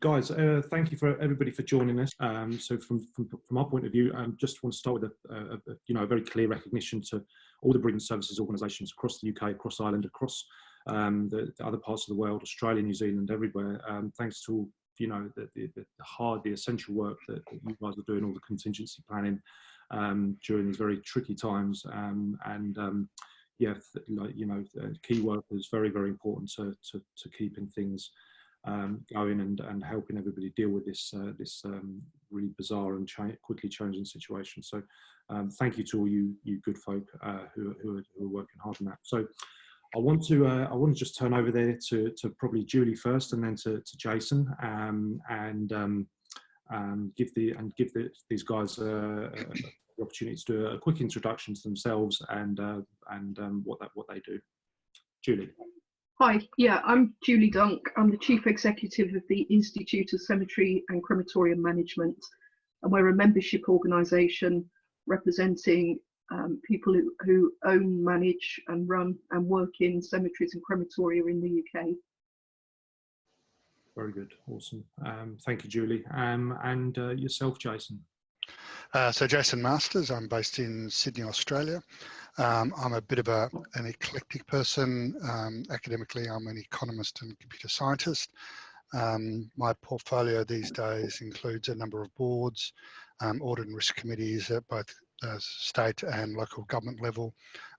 Guys, thank you for everybody for joining us. So from our point of view, just want to start with a very clear recognition to all the bereavement services organisations across the UK, across Ireland, across the other parts of the world, Australia, New Zealand, everywhere. Thanks to the essential work that you guys are doing, all the contingency planning during these very tricky times, key work is very, very important to keeping things going and helping everybody deal with this really bizarre and quickly changing situation. So thank you to all you good folk who are working hard on that. So I want to just turn over there to probably Julie first, and then to Jason, and give these guys the opportunity to do a quick introduction to themselves and what they do. Julie. Hi, yeah, I'm Julie Dunk. I'm the Chief Executive of the Institute of Cemetery and Crematorium Management, and we're a membership organisation representing people who own, manage and run and work in cemeteries and crematoria in the UK. Very good, awesome. Thank you, Julie. And yourself, Jason. So Jason Masters, I'm based in Sydney, Australia. I'm a bit of an eclectic person. Academically, I'm an economist and computer scientist. My portfolio these days includes a number of boards, audit and risk committees at both state and local government level,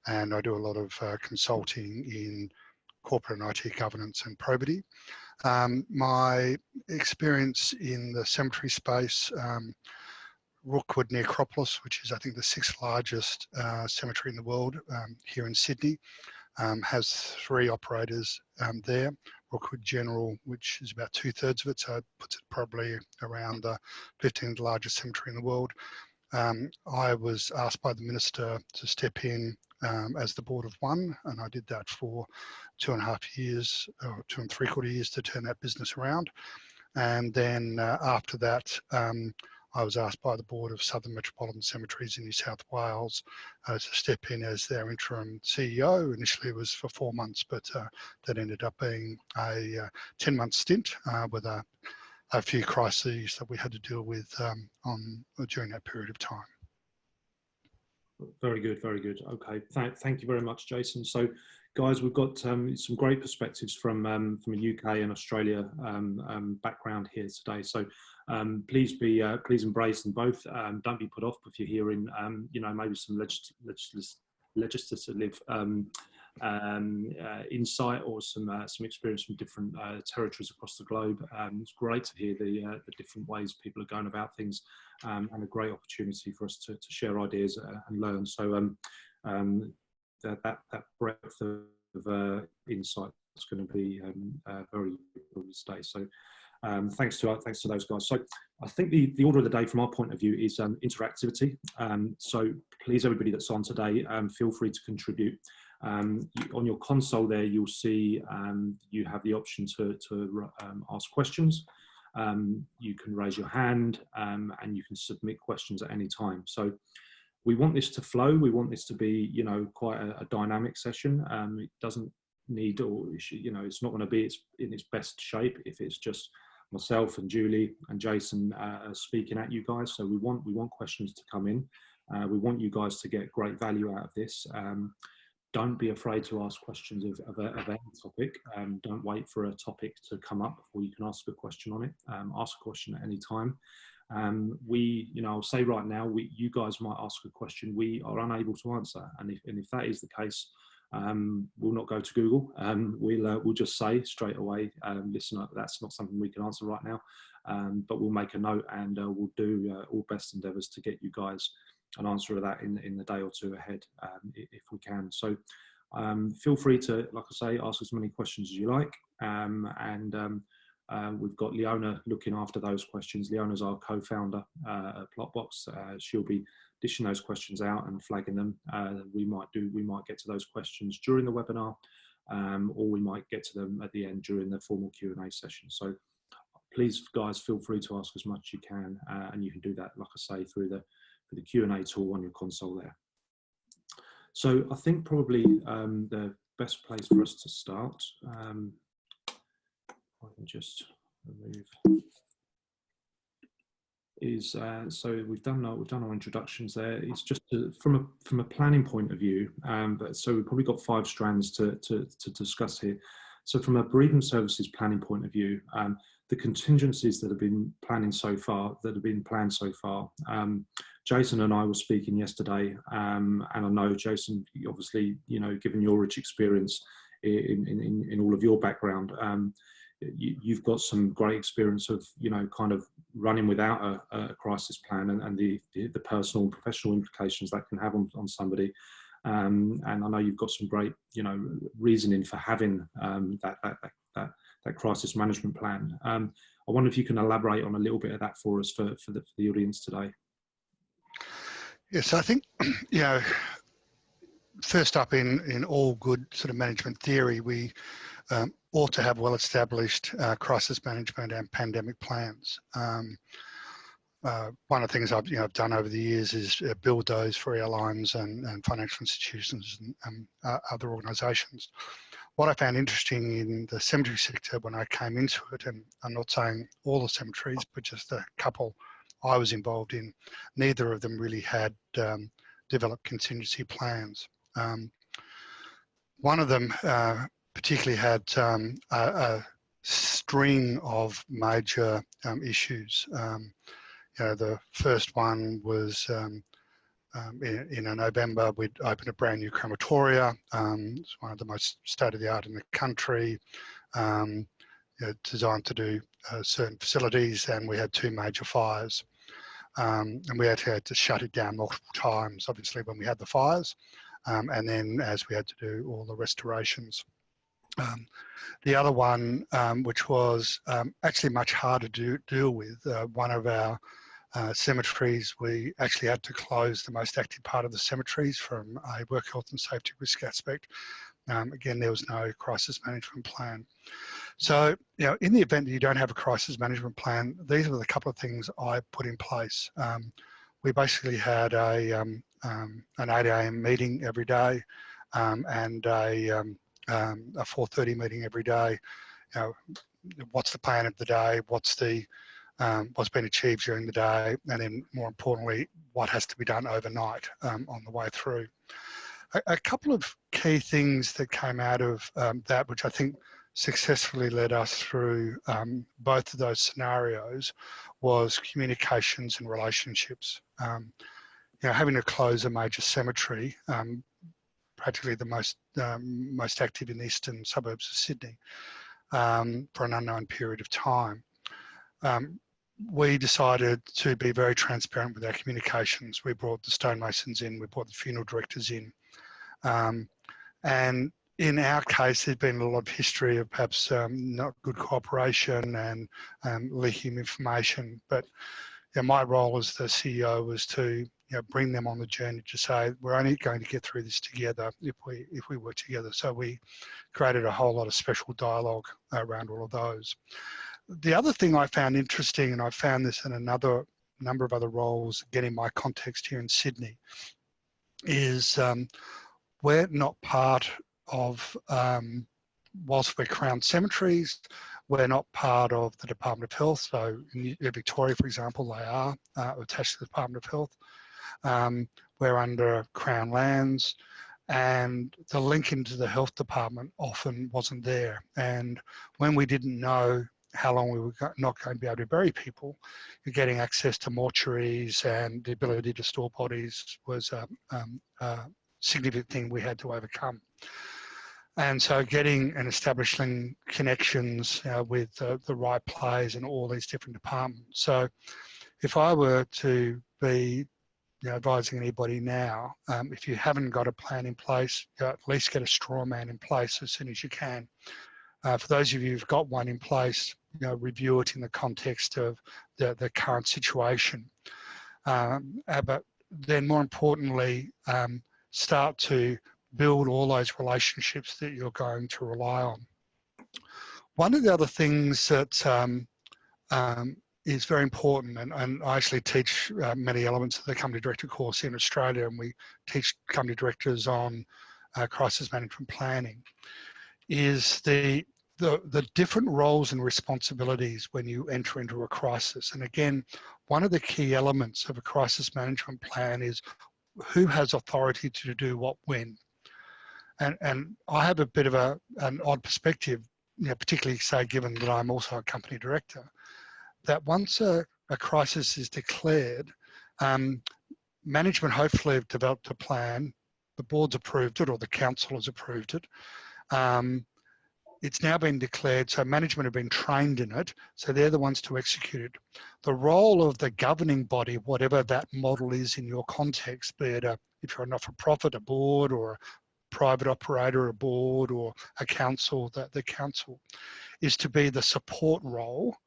and I do a lot of consulting in corporate and IT governance and probity. My experience in the cemetery space, Rookwood Necropolis, which is I think the 6th largest cemetery in the world here in Sydney, has 3 operators there. Rookwood General, which is about 2/3 of it, so it puts it probably around the 15th largest cemetery in the world. I was asked by the Minister to step in as the board of one, and I did that for 2.5 years, or 2 3/4 years, to turn that business around. And then after that, I was asked by the board of Southern Metropolitan Cemeteries in New South Wales to step in as their interim CEO. Initially it was for 4 months, but that ended up being a 10-month stint with a few crises that we had to deal with during that period of time. Very good, very good. Okay, thank you very much, Jason. So, guys, we've got some great perspectives from a UK and Australia background here today. So, please embrace them both. Don't be put off if you're hearing, maybe some legislative insight or some experience from different territories across the globe. It's great to hear the different ways people are going about things, and a great opportunity for us to share ideas and learn. So that breadth of insight is going to be very good today. So thanks to those guys. So I think the order of the day from our point of view is interactivity. So please, everybody that's on today, feel free to contribute. On your console there, you'll see you have the option to ask questions. You can raise your hand, and you can submit questions at any time. So we want this to flow. We want this to be, quite a dynamic session. It doesn't need, it's not going to be in its best shape if it's just myself and Julie and Jason speaking at you guys. So we want questions to come in. We want you guys to get great value out of this. Don't be afraid to ask questions of any topic. Don't wait for a topic to come up before you can ask a question on it. Ask a question at any time. I'll say right now, you guys might ask a question we are unable to answer, and if that is the case, we'll not go to Google. We'll just say straight away, listen, that's not something we can answer right now, but we'll make a note, and we'll do all best endeavours to get you guys an answer of that in the day or two ahead, if we can. So feel free to, like I say, ask as many questions as you like, and we've got Leona looking after those questions. Leona's our co-founder at Plotbox. She'll be dishing those questions out and flagging them. We might get to those questions during the webinar, or we might get to them at the end during the formal Q&A session. So please, guys, feel free to ask as much as you can, and you can do that, like I say, through the Q&A tool on your console there. So I think probably the best place for us to start, I can just remove. Is so we've done our introductions there. It's just from a planning point of view, but so we've probably got 5 strands to discuss here. So from a bereavement services planning point of view, the contingencies that have been planned so far, Jason and I were speaking yesterday, and I know, Jason, obviously, you know, given your rich experience in all of your background, you've got some great experience of, you know, kind of running without a crisis plan and the personal and professional implications that can have on somebody. And I know you've got some great, you know, reasoning for having that crisis management plan. I wonder if you can elaborate on a little bit of that for us for the audience today. Yes, I think, you know, first up in all good sort of management theory, we ought to have well-established crisis management and pandemic plans. One of the things I've done over the years is build those for airlines and financial institutions and other organisations. What I found interesting in the cemetery sector when I came into it, and I'm not saying all the cemeteries, but just a couple I was involved in, neither of them really had developed contingency plans. One of them particularly had a string of major issues. You know, the first one was in November, we'd opened a brand new crematoria. It's one of the most state-of-the-art in the country, you know, designed to do certain facilities, and we had 2 major fires. And we had to shut it down multiple times, obviously, when we had the fires, and then as we had to do all the restorations. The other one, which was actually much harder to deal with, one of our cemeteries, we actually had to close the most active part of the cemeteries from a work health and safety risk aspect. Again, there was no crisis management plan. So, you know, in the event that you don't have a crisis management plan, these are the couple of things I put in place. We basically had an 8 a.m. meeting every day, and a 4:30 meeting every day. You know, what's the plan of the day? What's been achieved during the day, and then more importantly, what has to be done overnight on the way through. A couple of key things that came out of that, which I think successfully led us through both of those scenarios, was communications and relationships. You know, having to close a major cemetery, practically the most active in the eastern suburbs of Sydney, for an unknown period of time. We decided to be very transparent with our communications. We brought the stonemasons in, we brought the funeral directors in. And in our case, there's been a lot of history of perhaps not good cooperation and leaking information. But you know, my role as the CEO was to bring them on the journey to say, we're only going to get through this together if we work together. So we created a whole lot of special dialogue around all of those. The other thing I found interesting, and I found this in another number of other roles, again in my context here in Sydney, is we're not part of, whilst we're Crown Cemeteries, we're not part of the Department of Health. So in Victoria, for example, they are attached to the Department of Health. We're under Crown Lands, and the link into the health department often wasn't there. And when we didn't know how long we were not going to be able to bury people, getting access to mortuaries and the ability to store bodies was a significant thing we had to overcome. And so getting and establishing connections with the right players in all these different departments. So if I were to be advising anybody now, if you haven't got a plan in place, at least get a straw man in place as soon as you can. For those of you who've got one in place, review it in the context of the current situation. But then more importantly, start to build all those relationships that you're going to rely on. One of the other things that is very important, and I actually teach many elements of the company director course in Australia, and we teach company directors on crisis management planning, is the the different roles and responsibilities when you enter into a crisis. And again, one of the key elements of a crisis management plan is who has authority to do what when. And I have a bit of an odd perspective, particularly say given that I'm also a company director, that once a crisis is declared, management hopefully have developed a plan, the board's approved it or the council has approved it. It's now been declared, so management have been trained in it, so they're the ones to execute it. The role of the governing body, whatever that model is in your context, be it if you're a not-for-profit, a board, or a private operator, a board, or a council, the council, is to be the support role,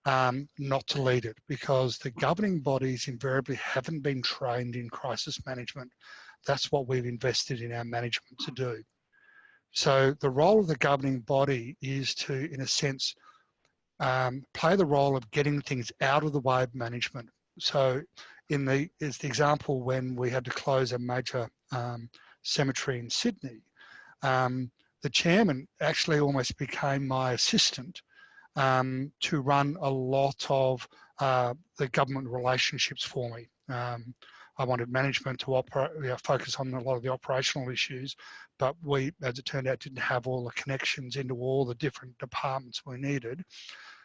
not to lead it, because the governing bodies invariably haven't been trained in crisis management. That's what we've invested in our management to do. So the role of the governing body is to, in a sense, play the role of getting things out of the way of management. So as the example when we had to close a major cemetery in Sydney, the chairman actually almost became my assistant to run a lot of the government relationships for me. I wanted management to focus on a lot of the operational issues, but we, as it turned out, didn't have all the connections into all the different departments we needed.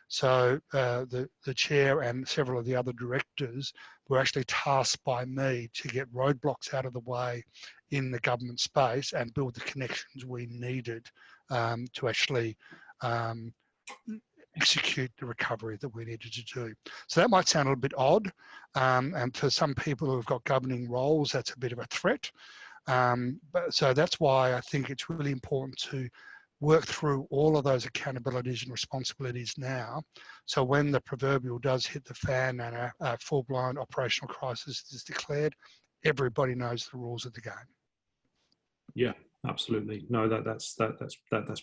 So the chair and several of the other directors were actually tasked by me to get roadblocks out of the way in the government space and build the connections we needed to actually execute the recovery that we needed to do. So that might sound a little bit odd, and for some people who've got governing roles, that's a bit of a threat. So that's why I think it's really important to work through all of those accountabilities and responsibilities now. So when the proverbial does hit the fan and a full-blown operational crisis is declared, everybody knows the rules of the game. Yeah. Absolutely, no, that's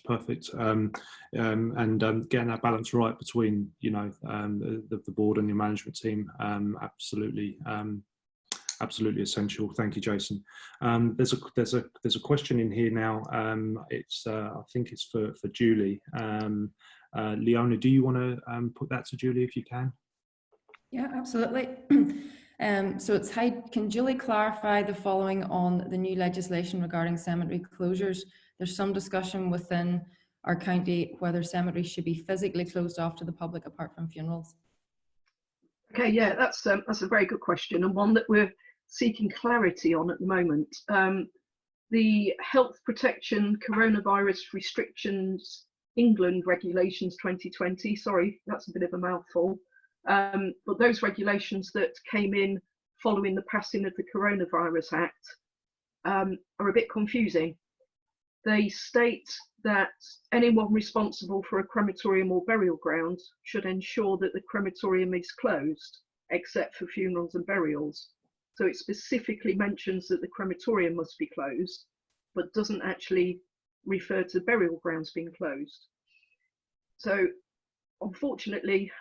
perfect, and getting that balance right between the board and your management team, absolutely essential. Thank you, Jason. There's a question in here now. It's I think it's for Julie. Leona, do you want to put that to Julie if you can? Yeah, absolutely. So it's, hi, can Julie clarify the following on the new legislation regarding cemetery closures? There's some discussion within our county whether cemeteries should be physically closed off to the public apart from funerals. Okay, yeah, that's a very good question, and one that we're seeking clarity on at the moment. The Health Protection Coronavirus Restrictions England Regulations 2020, sorry, that's a bit of a mouthful. But those regulations that came in following the passing of the Coronavirus Act are a bit confusing. They state that anyone responsible for a crematorium or burial ground should ensure that the crematorium is closed, except for funerals and burials. So it specifically mentions that the crematorium must be closed, but doesn't actually refer to burial grounds being closed. So unfortunately,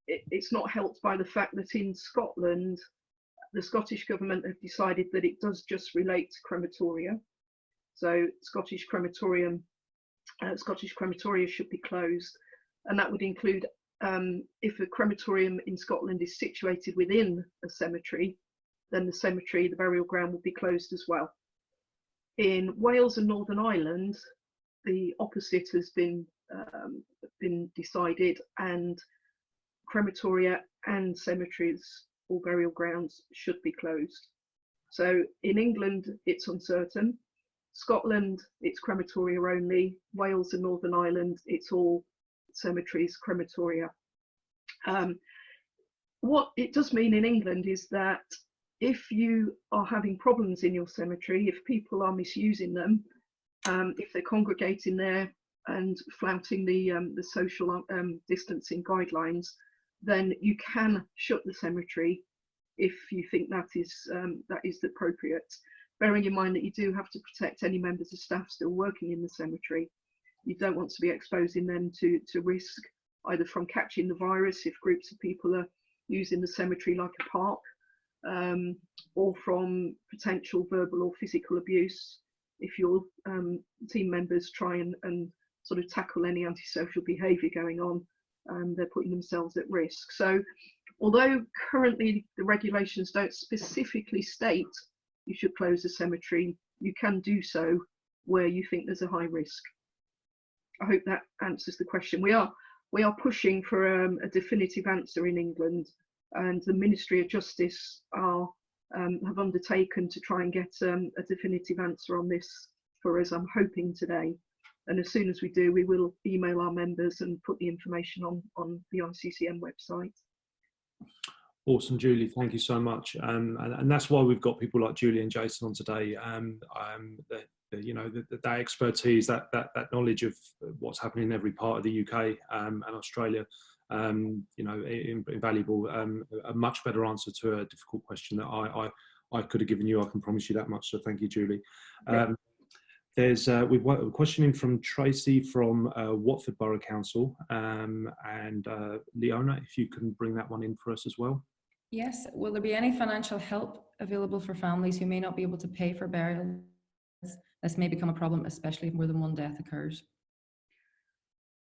it's not helped by the fact that in Scotland, the Scottish government have decided that it does just relate to crematoria. So Scottish crematoria should be closed, and that would include if a crematorium in Scotland is situated within a cemetery, then the burial ground will be closed as well. In Wales and Northern Ireland, the opposite has been decided, and crematoria and cemeteries or burial grounds should be closed. So in England, it's uncertain. Scotland, it's crematoria only. Wales and Northern Ireland, it's all cemeteries, crematoria. What it does mean in England is that if you are having problems in your cemetery, if people are misusing them, if they're congregating there and flouting the social distancing guidelines, then you can shut the cemetery if you think that is appropriate. Bearing in mind that you do have to protect any members of staff still working in the cemetery. You don't want to be exposing them to risk either from catching the virus if groups of people are using the cemetery like a park, or from potential verbal or physical abuse if your team members try and sort of tackle any antisocial behaviour going on, they're putting themselves at risk. So although currently the regulations don't specifically state you should close a cemetery, you can do so where you think there's a high risk. I hope that answers the question. We are pushing for a definitive answer in England, and the Ministry of Justice have undertaken to try and get a definitive answer on this for us, I'm hoping today. And as soon as we do, we will email our members and put the information on the ICCM website. Awesome, Julie, thank you so much. And that's why we've got people like Julie and Jason on today. You know, that expertise, that knowledge of what's happening in every part of the UK and Australia, you know, invaluable. A much better answer to a difficult question that I could have given you. I can promise you that much. So thank you, Julie. We've got a question in from Tracy from Watford Borough Council, and Leona, if you can bring that one in for us as well. Yes. Will there be any financial help available for families who may not be able to pay for burials? This may become a problem, especially if more than one death occurs.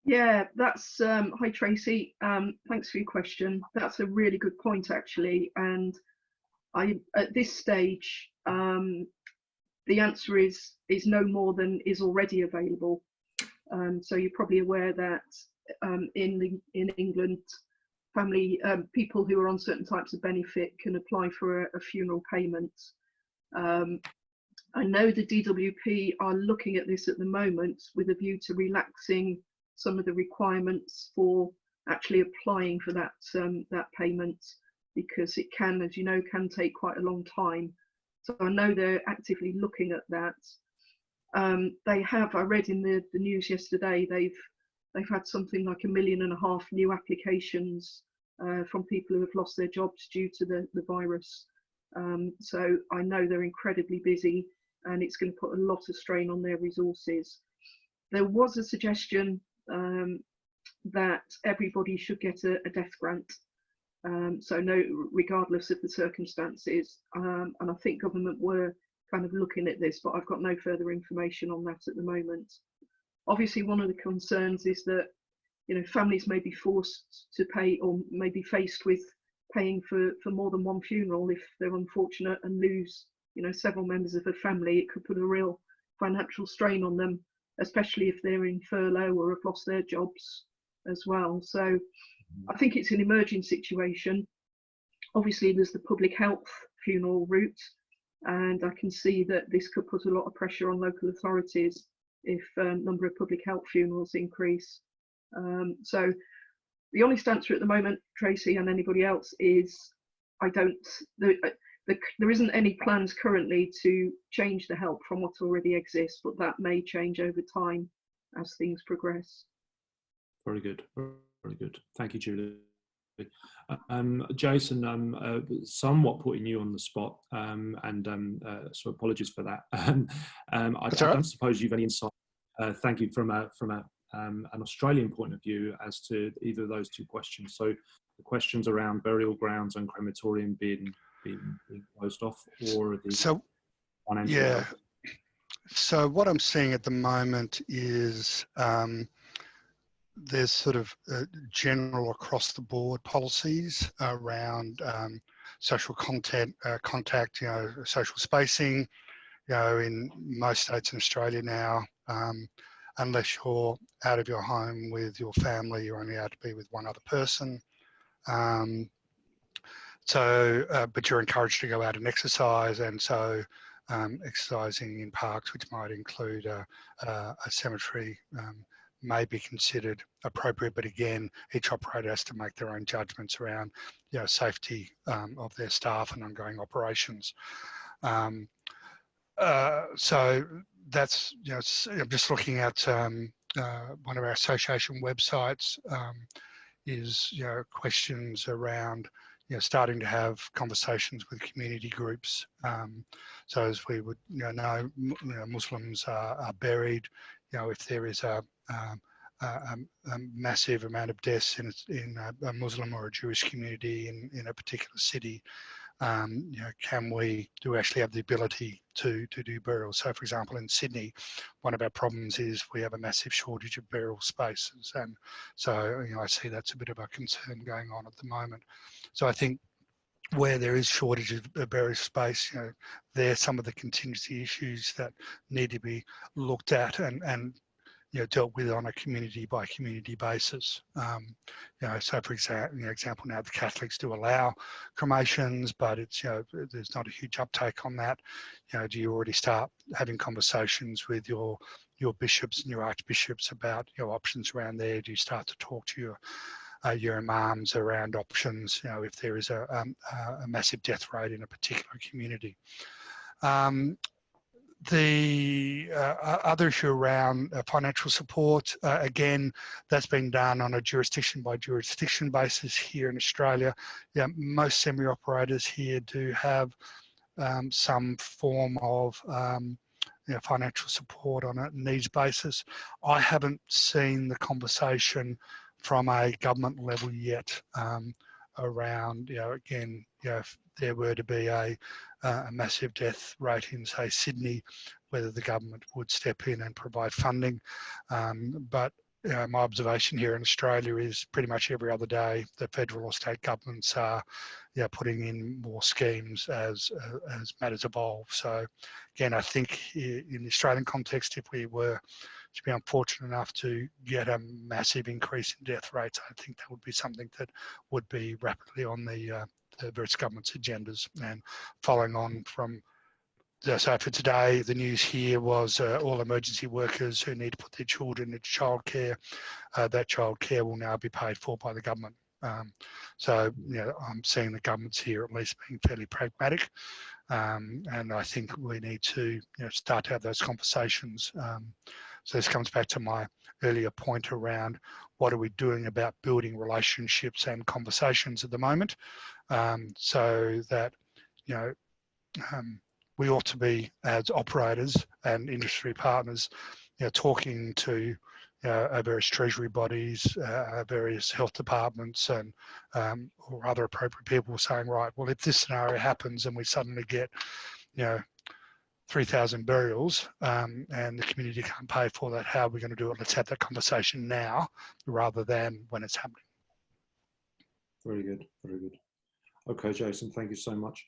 Yeah, that's hi Tracy. Thanks for your question. That's a really good point, actually. And at this stage, the answer is no more than is already available. So you're probably aware that in England, people who are on certain types of benefit can apply for a funeral payment. I know the DWP are looking at this at the moment with a view to relaxing some of the requirements for actually applying for that payment, because it can, as you know, can take quite a long time. So I know they're actively looking at that. They have, I read in the news yesterday, they've had something like 1.5 million new applications from people who have lost their jobs due to the virus. So I know they're incredibly busy, and it's going to put a lot of strain on their resources. There was a suggestion that everybody should get a death grant. So no, regardless of the circumstances, and I think government were kind of looking at this, but I've got no further information on that at the moment. Obviously, one of the concerns is that, you know, families may be forced to pay, or may be faced with paying for more than one funeral if they're unfortunate and lose, you know, several members of a family. It could put a real financial strain on them, especially if they're in furlough or have lost their jobs as well. So I think it's an emerging situation. Obviously, there's the public health funeral route, and I can see that this could put a lot of pressure on local authorities if number of public health funerals increase. So the honest answer at the moment, Tracy, and anybody else, is there isn't any plans currently to change the help from what already exists, but that may change over time as things progress. Very good. Very good. Thank you, Julie. Jason, somewhat putting you on the spot, so apologies for that. I don't suppose you've any insight. Thank you from an Australian point of view as to either of those two questions. So the questions around burial grounds and crematorium being closed off, or the financial help. So what I'm seeing at the moment is there's sort of general across the board policies around social contact, you know, social spacing, you know, in most states in Australia now. Unless you're out of your home with your family, you're only allowed to be with one other person. But you're encouraged to go out and exercise, and so exercising in parks, which might include a cemetery, may be considered appropriate. But again, each operator has to make their own judgments around, you know, safety of their staff and ongoing operations. So that's, you know, I'm just looking at one of our association websites is, you know, questions around, you know, starting to have conversations with community groups. So as we would, you know, Muslims are buried, you know, if there is a massive amount of deaths in a Muslim or a Jewish community in a particular city, can we do actually have the ability to do burials? So, for example, in Sydney, one of our problems is we have a massive shortage of burial spaces, and so I see that's a bit of a concern going on at the moment. So I think where there is shortage of burial space, there's some of the contingency issues that need to be looked at and dealt with on a community by community basis. So for example, now the Catholics do allow cremations, but it's, there's not a huge uptake on that. Do you already start having conversations with your bishops and your archbishops about options around there? Do you start to talk to your imams around options, if there is a massive death rate in a particular community? The other issue around financial support, again, that's been done on a jurisdiction by jurisdiction basis here in Australia. Most semi-operators here do have some form of financial support on a needs basis. I haven't seen the conversation from a government level yet around, again, if there were to be a massive death rate in, say, Sydney, whether the government would step in and provide funding. But my observation here in Australia is pretty much every other day the federal or state governments are putting in more schemes as matters evolve. So again, I think in the Australian context, if we were to be unfortunate enough to get a massive increase in death rates, I think that would be something that would be rapidly on the various governments' agendas. And following on from, so for today, the news here was all emergency workers who need to put their children into childcare, that childcare will now be paid for by the government. So I'm seeing the governments here at least being fairly pragmatic, and I think we need to start to have those conversations. So this comes back to my earlier point around what are we doing about building relationships and conversations at the moment, so that we ought to be, as operators and industry partners, talking to our various treasury bodies, our various health departments, and or other appropriate people saying, right, well, if this scenario happens and we suddenly get 3,000 burials and the community can't pay for that, how are we going to do it? Let's have that conversation now rather than when it's happening. Very good, very good. Okay, Jason, thank you so much.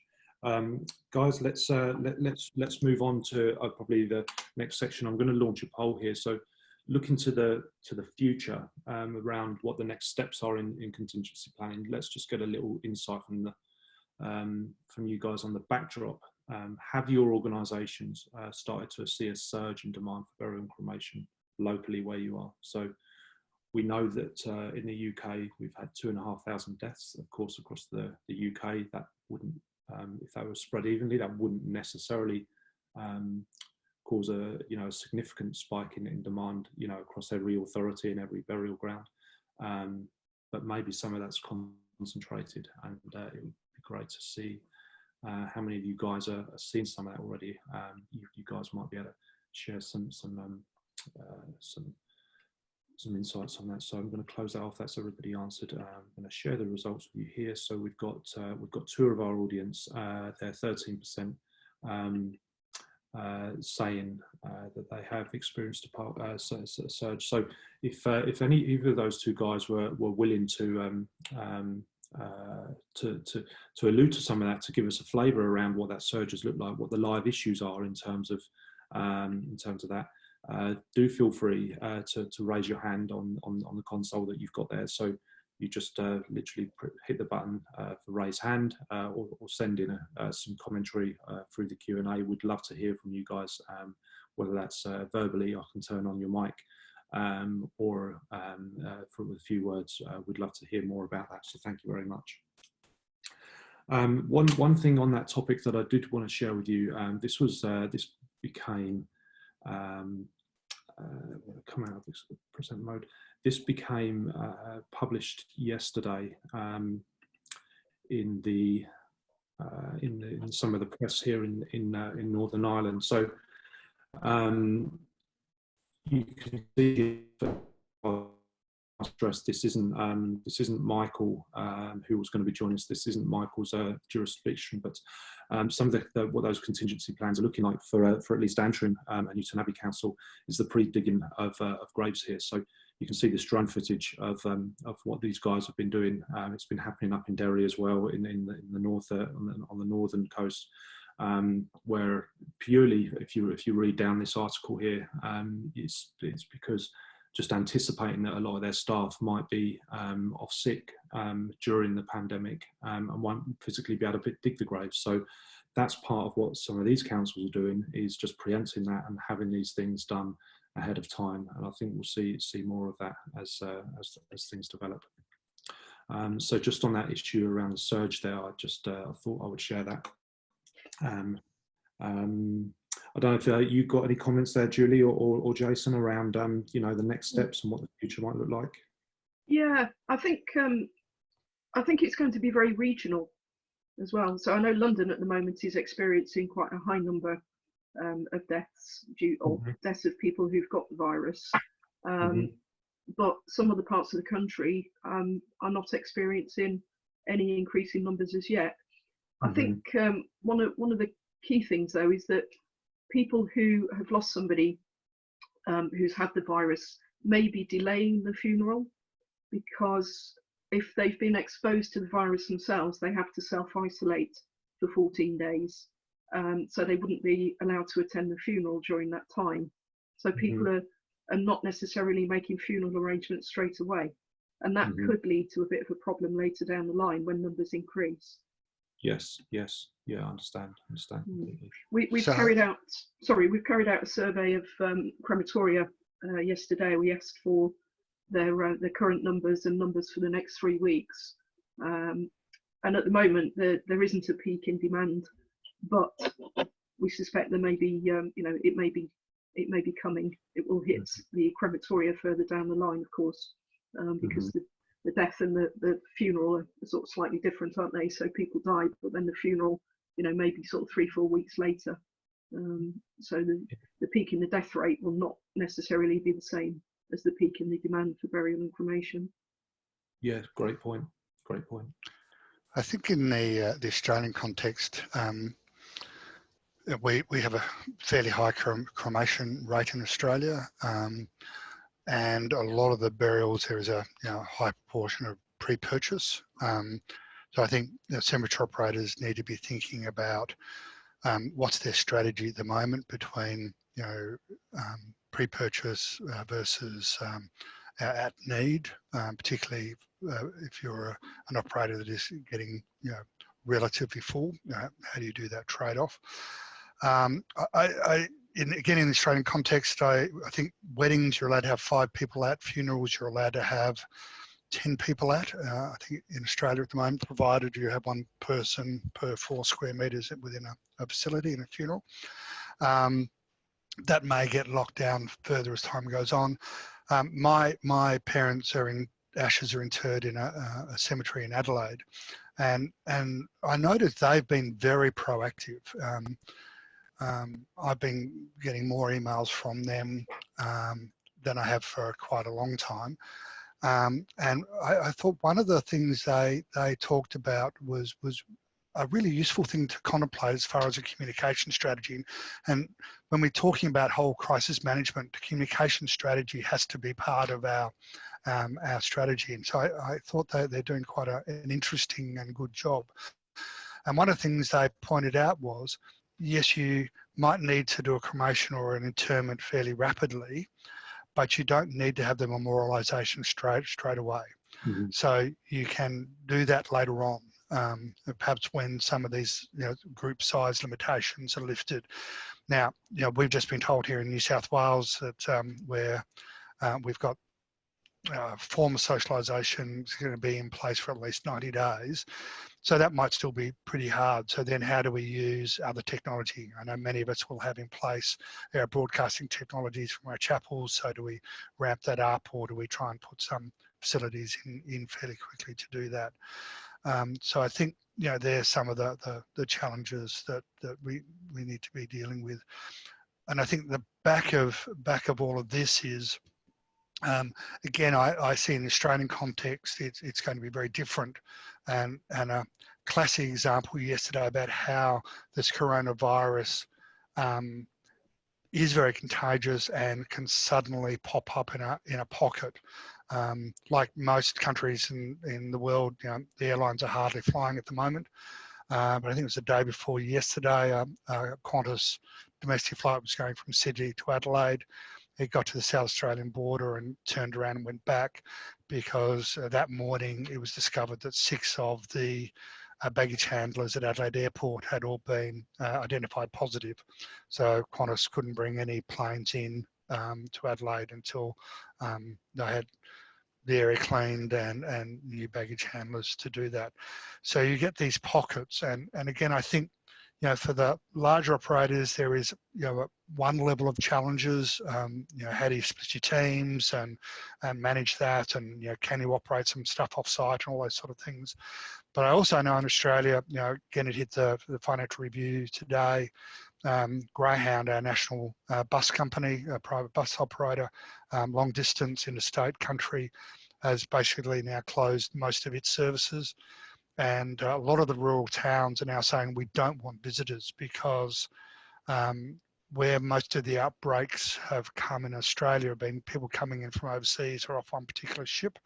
Guys, let's move on to probably the next section. I'm going to launch a poll here. So looking to the future around what the next steps are in contingency planning. Let's just get a little insight from you guys on the backdrop. Have your organisations started to see a surge in demand for burial and cremation locally where you are? So we know that in the UK we've had 2,500 deaths, of course, across the UK. That wouldn't, if that was spread evenly, that wouldn't necessarily cause a significant spike in demand across every authority and every burial ground. But maybe some of that's concentrated, and it would be great to see how many of you guys are seeing some of that already. You guys might be able to share some insights on that. So I'm going to close that off. That's everybody answered. I'm going to share the results with you here. So we've got two of our audience. They're 13% saying that they have experienced a surge. So if either of those two guys were willing to allude to some of that, to give us a flavour around what that surge has looked like, what the live issues are in terms of that. Do feel free to raise your hand on the console that you've got there. So you just literally hit the button for raise hand, or send in some commentary through the Q&A. We'd love to hear from you guys, whether that's verbally, I can turn on your mic, or with a few words. We'd love to hear more about that. So thank you very much. One thing on that topic that I did want to share with you, this became come out of this present mode. This became published yesterday in some of the press here in Northern Ireland. So you can see stress this isn't Michael who was going to be joining us. This isn't Michael's jurisdiction, but some of what those contingency plans are looking like for at least Antrim and Newton Abbey Council is the pre-digging of graves here. So you can see this drone footage of what these guys have been doing. It's been happening up in Derry as well, in the north, on the northern coast, where purely, if you read down this article here, it's because just anticipating that a lot of their staff might be off sick during the pandemic and won't physically be able to dig the graves. So that's part of what some of these councils are doing, is just preempting that and having these things done ahead of time. And I think we'll see more of that as things develop. So just on that issue around the surge there, I thought I would share that. I don't know if you got any comments there, Julie or Jason, around the next steps and what the future might look like. Yeah, I think it's going to be very regional as well. So I know London at the moment is experiencing quite a high number of deaths deaths of people who've got the virus, but some other parts of the country are not experiencing any increase in numbers as yet. I think one of the key things though is that people who have lost somebody who's had the virus may be delaying the funeral, because if they've been exposed to the virus themselves, they have to self-isolate for 14 days. So they wouldn't be allowed to attend the funeral during that time. So people are not necessarily making funeral arrangements straight away. And that could lead to a bit of a problem later down the line when numbers increase. Yes, yeah, I understand. We've carried out a survey of crematoria yesterday. We asked for their current numbers and numbers for the next 3 weeks. And at the moment, there isn't a peak in demand, but we suspect there may be, it may be coming. It will hit the crematoria further down the line, of course, because the death and the funeral are sort of slightly different, aren't they? So people died, but then the funeral, maybe sort of 3-4 weeks later. So the peak in the death rate will not necessarily be the same as the peak in the demand for burial and cremation. Yeah, great point. I think in the Australian context, we have a fairly high cremation rate in Australia, and a lot of the burials there is a high proportion of pre-purchase. So I think cemetery operators need to be thinking about what's their strategy at the moment between pre-purchase versus at need, particularly if you're an operator that is getting relatively full. How do you do that trade-off? Again, in the Australian context, I think weddings you're allowed to have 5 people at, funerals you're allowed to have 10 people at. I think in Australia at the moment, provided you have 1 person per 4 square metres within a facility in a funeral. That may get locked down further as time goes on. My parents ashes are interred in a cemetery in Adelaide, and I noticed they've been very proactive. I've been getting more emails from them than I have for quite a long time. And I thought one of the things they talked about was a really useful thing to contemplate as far as a communication strategy. And when we're talking about whole crisis management, the communication strategy has to be part of our strategy. And so I thought they're doing quite an interesting and good job. And one of the things they pointed out was, yes, you might need to do a cremation or an interment fairly rapidly, but you don't need to have the memorialisation straight away. So you can do that later on, perhaps when some of these group size limitations are lifted. Now, we've just been told here in New South Wales that where we've got form of socialisation is going to be in place for at least 90 days. So that might still be pretty hard. So then how do we use other technology? I know many of us will have in place our broadcasting technologies from our chapels. So do we ramp that up, or do we try and put some facilities in fairly quickly to do that? So I think, there's some of the challenges that we need to be dealing with. And I think the back of all of this is Again, I see in the Australian context, it's going to be very different. And a classic example yesterday about how this coronavirus is very contagious and can suddenly pop up in a pocket. Like most countries in the world, you know, the airlines are hardly flying at the moment. But I think it was the day before yesterday, a Qantas domestic flight was going from Sydney to Adelaide. It got to the South Australian border and turned around and went back because that morning it was discovered that 6 of the baggage handlers at Adelaide Airport had all been identified positive. So Qantas couldn't bring any planes in to Adelaide until they had the area cleaned and new baggage handlers to do that. So you get these pockets, and again, I think, you know, for the larger operators, there is, you know, one level of challenges. You know, how do you split your teams and manage that, and, you know, can you operate some stuff off site and all those sort of things. But I also know in Australia, you know, again, it hit the financial review today. Greyhound, our national bus company, a private bus operator, long distance interstate country, has basically now closed most of its services. And a lot of the rural towns are now saying we don't want visitors because where most of the outbreaks have come in Australia have been people coming in from overseas or off one particular ship,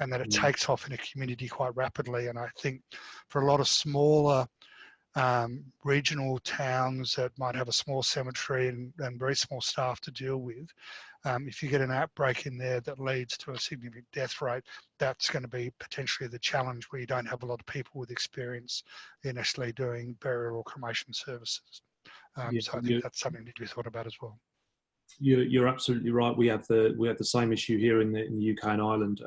and that it takes off in a community quite rapidly. And I think for a lot of smaller regional towns that might have a small cemetery and very small staff to deal with, if you get an outbreak in there that leads to a significant death rate, that's going to be potentially the challenge where you don't have a lot of people with experience in actually doing burial or cremation services. So I think that's something to be thought about as well. You're absolutely right. We have the same issue here in the UK and Ireland.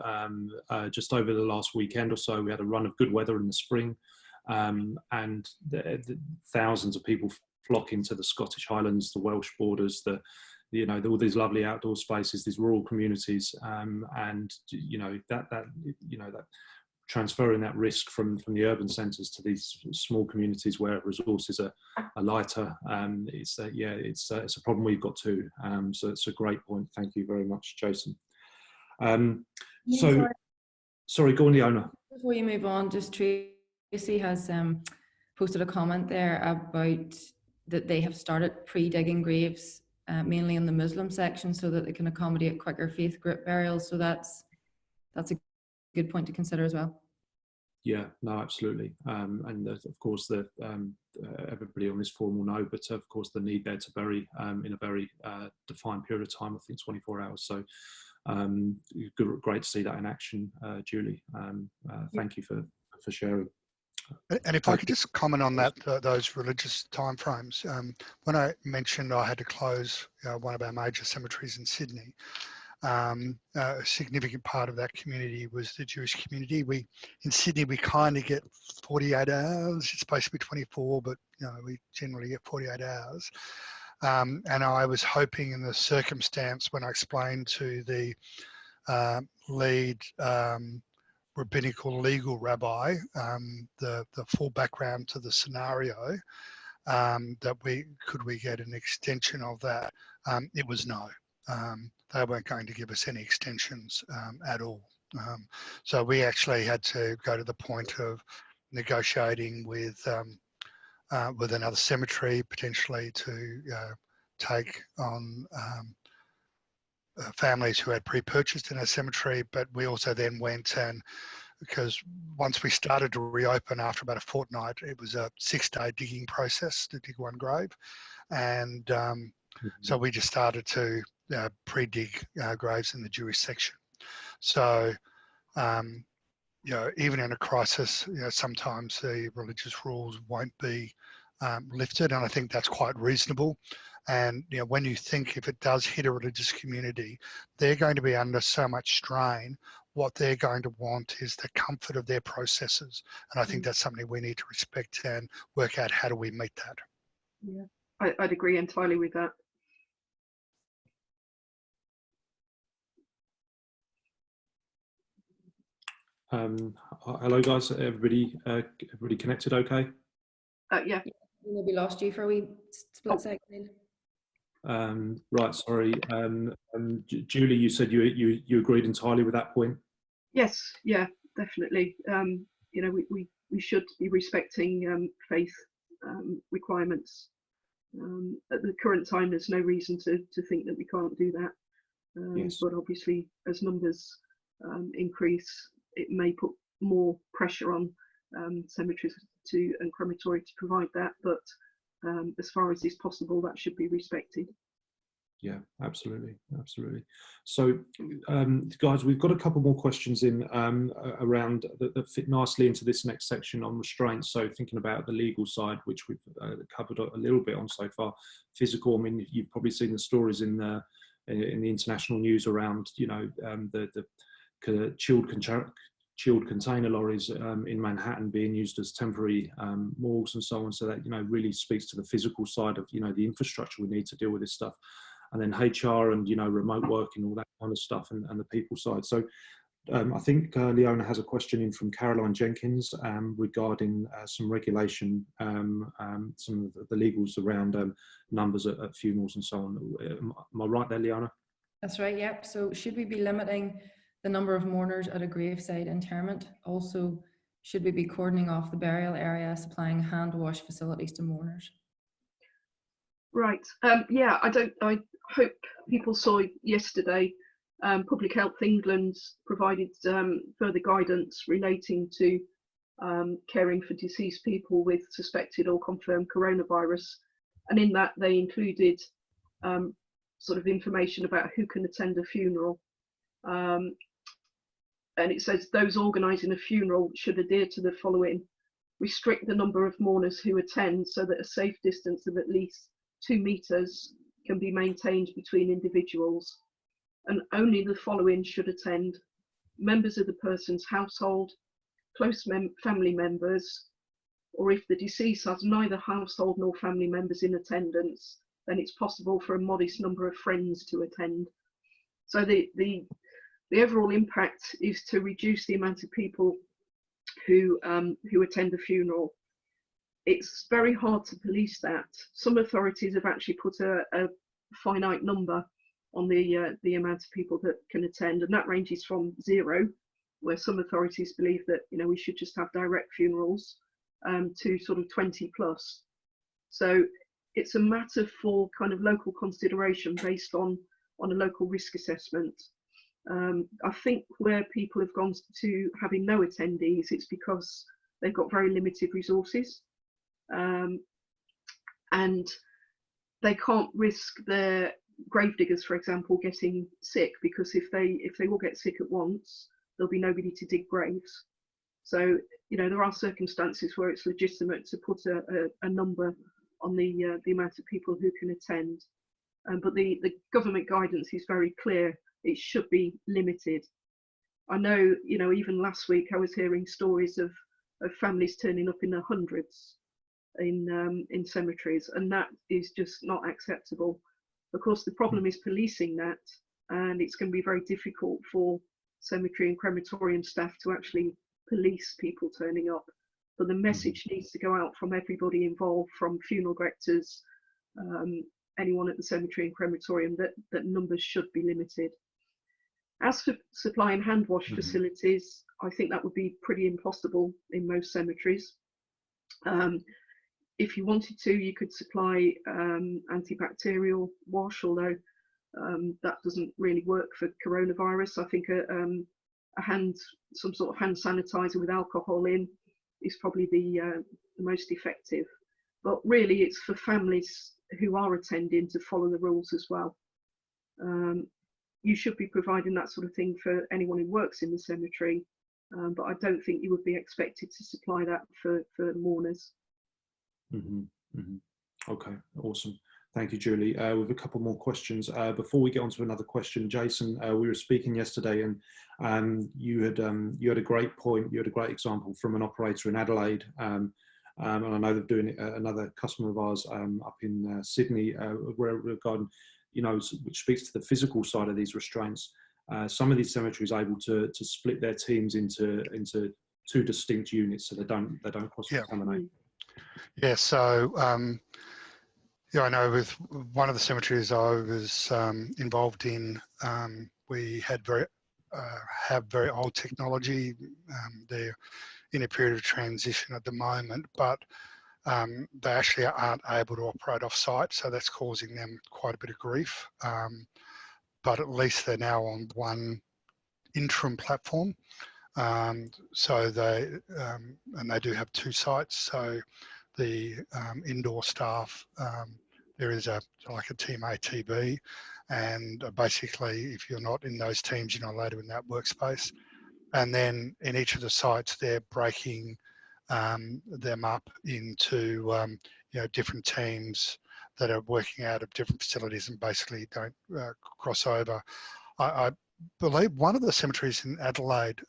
Just over the last weekend or so, we had a run of good weather in the spring. And the thousands of people flock into the Scottish Highlands, the Welsh borders, you know, all these lovely outdoor spaces, these rural communities, and you know that transferring that risk from the urban centres to these small communities where resources are lighter. It's a problem we've got too. So it's a great point. Thank you very much, Jason. Sorry, go on, Leona. Before you move on, just Tracy has posted a comment there about that they have started pre-digging graves, mainly in the Muslim section, so that they can accommodate quicker faith group burials. So that's a good point to consider as well. Yeah, no, absolutely. And of course, everybody on this forum will know, but of course, the need there to bury in a very defined period of time, I think 24 hours. So great to see that in action, Julie. Thank you for sharing. And if I could just comment on that, those religious timeframes. When I mentioned I had to close one of our major cemeteries in Sydney, a significant part of that community was the Jewish community. In Sydney, we kind of get 48 hours. It's supposed to be 24, but you know, we generally get 48 hours. And I was hoping in the circumstance when I explained to the lead rabbinical legal rabbi the full background to the scenario, that we get an extension of that. It was no. They weren't going to give us any extensions at all. So we actually had to go to the point of negotiating with another cemetery, potentially to take on families who had pre-purchased in a cemetery. But we also then went and, because once we started to reopen after about a fortnight, it was a 6-day digging process to dig one grave. And so we just started to pre-dig graves in the Jewish section. So, you know, even in a crisis, you know, sometimes the religious rules won't be lifted, and I think that's quite reasonable. And you know, when you think if it does hit a religious community, they're going to be under so much strain. What they're going to want is the comfort of their processes, and I think that's something we need to respect and work out how do we meet that. Yeah, I'd agree entirely with that. Hello guys, everybody connected okay? Yeah. Maybe lost you for a wee split second. Right, sorry. Julie, you said you agreed entirely with that point? Yes, yeah, definitely. You know, we should be respecting faith requirements. At the current time, there's no reason to think that we can't do that. Yes. But obviously, as numbers increase, it may put more pressure on cemeteries and crematoria to provide that. But as far as is possible, that should be respected. Yeah, absolutely, absolutely. So, guys, we've got a couple more questions in around that fit nicely into this next section on restraints. So, thinking about the legal side, which we've covered a little bit on so far. Physical, I mean, you've probably seen the stories in the international news around, you know, the chilled container lorries in Manhattan being used as temporary morgues and so on. So that, you know, really speaks to the physical side of, you know, the infrastructure we need to deal with this stuff. And then HR and, you know, remote working, all that kind of stuff, and the people side. So I think Leona has a question in from Caroline Jenkins regarding some regulation, some of the legals around numbers at funerals and so on. Am I right there, Leona? That's right, yep. So should we be limiting the number of mourners at a graveside interment? Also, should we be cordoning off the burial area, supplying hand wash facilities to mourners? Right. Yeah, I hope people saw yesterday Public Health England provided further guidance relating to caring for deceased people with suspected or confirmed coronavirus. And in that, they included sort of information about who can attend a funeral. And it says those organising a funeral should adhere to the following: restrict the number of mourners who attend so that a safe distance of at least 2 meters can be maintained between individuals, and only the following should attend: members of the person's household, close family members, or if the deceased has neither household nor family members in attendance, then it's possible for a modest number of friends to attend. So the overall impact is to reduce the amount of people who attend a funeral. It's very hard to police that. Some authorities have actually put a finite number on the amount of people that can attend, and that ranges from 0, where some authorities believe that, you know, we should just have direct funerals, to sort of 20 plus. So it's a matter for kind of local consideration based on a local risk assessment. I think where people have gone to having no attendees, it's because they've got very limited resources. And they can't risk their gravediggers, for example, getting sick, because if they all get sick at once, there'll be nobody to dig graves. So, you know, there are circumstances where it's legitimate to put a number on the amount of people who can attend. But the government guidance is very clear. It should be limited. I know, you know, even last week I was hearing stories of families turning up in the hundreds in cemeteries, and that is just not acceptable. Of course, the problem is policing that, and it's going to be very difficult for cemetery and crematorium staff to actually police people turning up. But the message needs to go out from everybody involved, from funeral directors, anyone at the cemetery and crematorium, that numbers should be limited. As for supplying hand wash facilities, I think that would be pretty impossible in most cemeteries. If you wanted to, you could supply antibacterial wash, although that doesn't really work for coronavirus. I think some sort of hand sanitizer with alcohol in is probably the most effective. But really, it's for families who are attending to follow the rules as well. You should be providing that sort of thing for anyone who works in the cemetery, but I don't think you would be expected to supply that for mourners. Okay, awesome. Thank you, Julie. We have a couple more questions. Before we get on to another question, Jason, we were speaking yesterday, and you had a great point. You had a great example from an operator in Adelaide, and I know they're doing another customer of ours up in Sydney, regarding, you know, which speaks to the physical side of these restraints. Some of these cemeteries are able to split their teams into 2 distinct units, so they don't cross-contaminate. Yeah, so Yeah, I know with one of the cemeteries I was involved in, we had have very old technology. They're in a period of transition at the moment, but they actually aren't able to operate off-site, so that's causing them quite a bit of grief. But at least they're now on one interim platform. So they and they do have 2 sites. So the indoor staff, there is like a team A, team B, and basically if you're not in those teams, you're not allowed to in that workspace. And then in each of the sites, they're breaking them up into different teams that are working out of different facilities and basically don't cross over. I believe one of the cemeteries in Adelaide,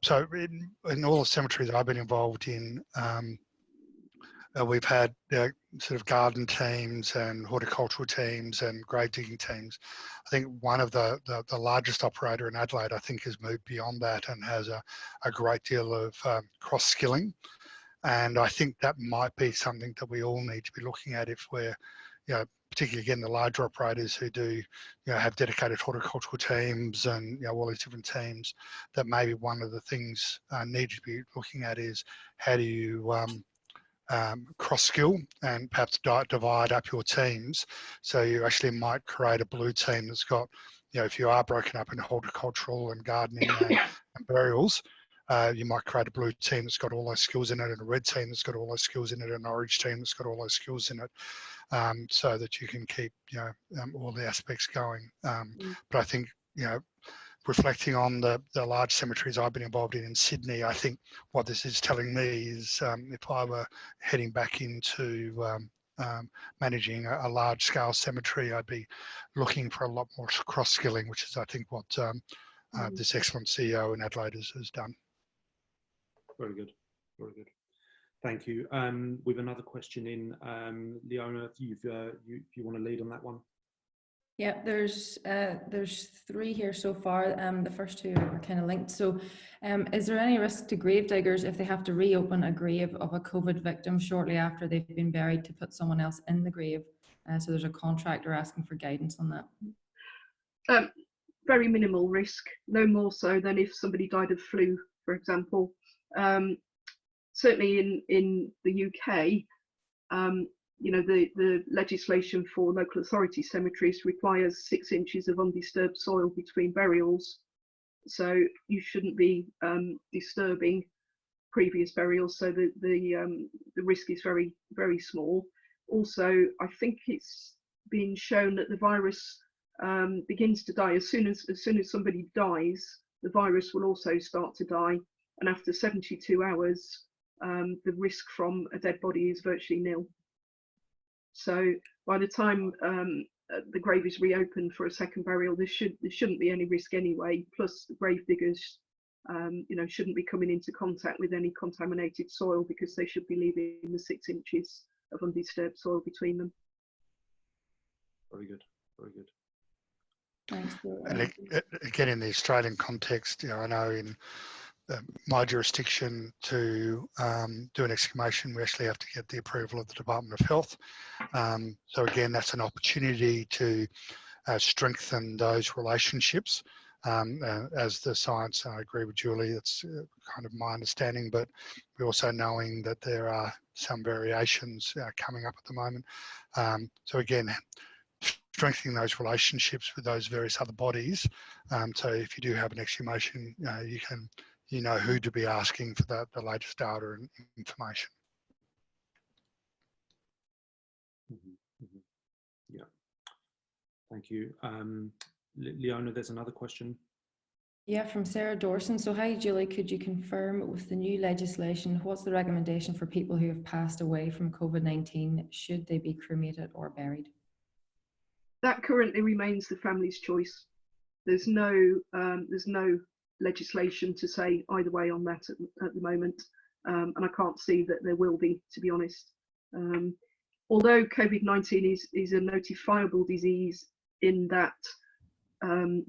so in all the cemeteries I've been involved in, we've had sort of garden teams and horticultural teams and grave digging teams. I think one of the largest operator in Adelaide, I think, has moved beyond that and has a great deal of cross-skilling. And I think that might be something that we all need to be looking at if we're, particularly again, the larger operators who do, have dedicated horticultural teams and, all these different teams, that maybe one of the things need to be looking at is how do you cross-skill and perhaps divide up your teams. So you actually might create a blue team that's got, if you are broken up in horticultural and gardening and burials, you might create a blue team that's got all those skills in it, and a red team that's got all those skills in it, and an orange team that's got all those skills in it, so that you can keep, all the aspects going. But I think, reflecting on the large cemeteries I've been involved in Sydney, I think what this is telling me is if I were heading back into managing a large-scale cemetery, I'd be looking for a lot more cross-skilling, which is, I think, what this excellent CEO in Adelaide has done. Very good, very good. Thank you. With another question in, Leona, if you want to lead on that one. Yeah, there's 3 here so far. The first 2 are kind of linked. So, is there any risk to grave diggers if they have to reopen a grave of a COVID victim shortly after they've been buried to put someone else in the grave? So there's a contractor asking for guidance on that. Very minimal risk, no more so than if somebody died of flu, for example. Certainly in the UK, the legislation for local authority cemeteries requires 6 inches of undisturbed soil between burials. So you shouldn't be disturbing previous burials, so the risk is very, very small. Also, I think it's been shown that the virus begins to die as soon as somebody dies. The virus will also start to die, and after 72 hours, the risk from a dead body is virtually nil. So by the time the grave is reopened for a second burial, there shouldn't be any risk anyway. Plus, the grave diggers, shouldn't be coming into contact with any contaminated soil because they should be leaving the 6 inches of undisturbed soil between them. Very good, very good. Thanks. And again, in the Australian context, I know in my jurisdiction to do an exhumation, we actually have to get the approval of the Department of Health. So again, that's an opportunity to strengthen those relationships. As the science, I agree with Julie, that's kind of my understanding, but we're also knowing that there are some variations coming up at the moment. So again, strengthening those relationships with those various other bodies. So if you do have an exhumation, you know who to be asking for the latest data and information. Yeah, thank you. Leona, there's another question. Yeah, from Sarah Dawson. So, hi Julie, could you confirm with the new legislation, what's the recommendation for people who have passed away from COVID-19? Should they be cremated or buried? That currently remains the family's choice. There's no legislation to say either way on that at the moment, and I can't see that there will be, to be honest. Although COVID-19 is a notifiable disease in that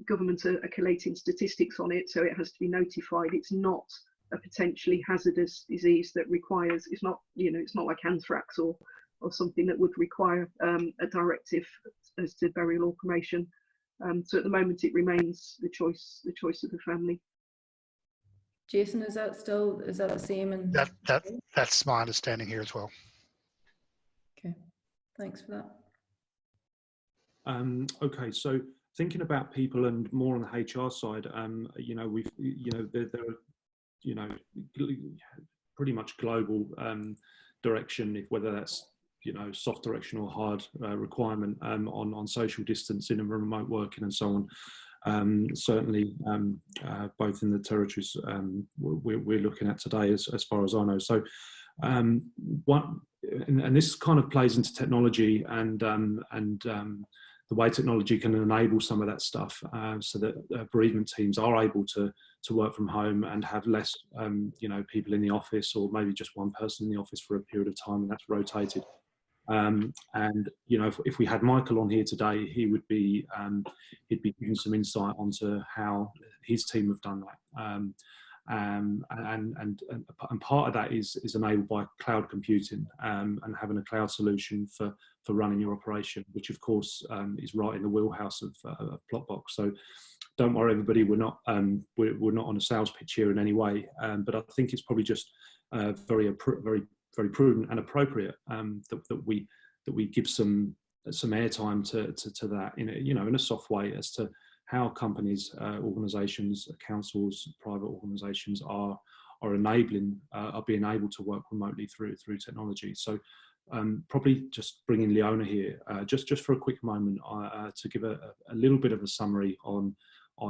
governments are collating statistics on it, so it has to be notified. It's not a potentially hazardous disease that requires. It's not like anthrax or something that would require a directive as to burial or cremation. So at the moment, it remains the choice of the family. Jason, is that the same? And That's my understanding here as well. Okay, thanks for that. Okay, so thinking about people and more on the HR side, you know, there are, pretty much global direction, whether that's, soft direction or hard requirement on social distancing and remote working and so on. Certainly, both in the territories we're looking at today, as far as I know. So, and this kind of plays into technology and the way technology can enable some of that stuff, so that bereavement teams are able to work from home and have less, people in the office, or maybe just one person in the office for a period of time, and that's rotated. And if we had Michael on here today, he'd be giving some insight onto how his team have done that. And part of that is enabled by cloud computing, and having a cloud solution for running your operation, which of course is right in the wheelhouse of Plotbox. So don't worry, everybody, we're not on a sales pitch here in any way, but I think it's probably just very prudent and appropriate that we give some airtime to that in a soft way, as to how companies, organisations, councils, private organisations are being able to work remotely through technology. So probably just bringing Leona here, just for a quick moment, to give a little bit of a summary on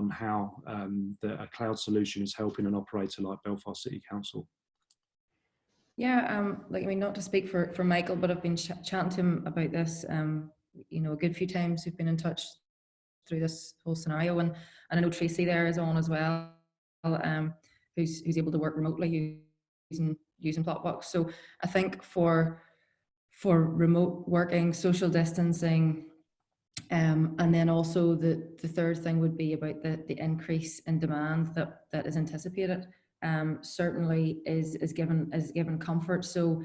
how a cloud solution is helping an operator like Belfast City Council. Yeah, not to speak for Michael, but I've been chatting to him about this, a good few times. We've been in touch through this whole scenario, and I know Tracy there is on as well, who's able to work remotely using Plotbox. So I think for remote working, social distancing, and then also the third thing would be about the increase in demand that is anticipated. Certainly is given comfort. So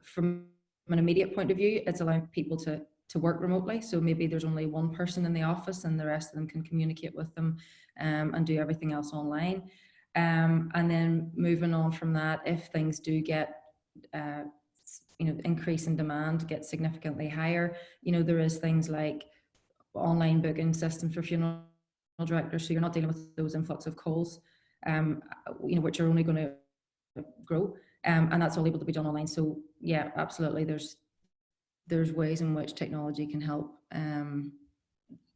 from an immediate point of view, it's allowing people to work remotely. So maybe there's only one person in the office and the rest of them can communicate with them and do everything else online. And then moving on from that, if things do get increase in demand, get significantly higher, there is things like online booking systems for funeral directors, so you're not dealing with those influx of calls, which are only going to grow, and that's all able to be done online. So yeah, absolutely, there's ways in which technology can help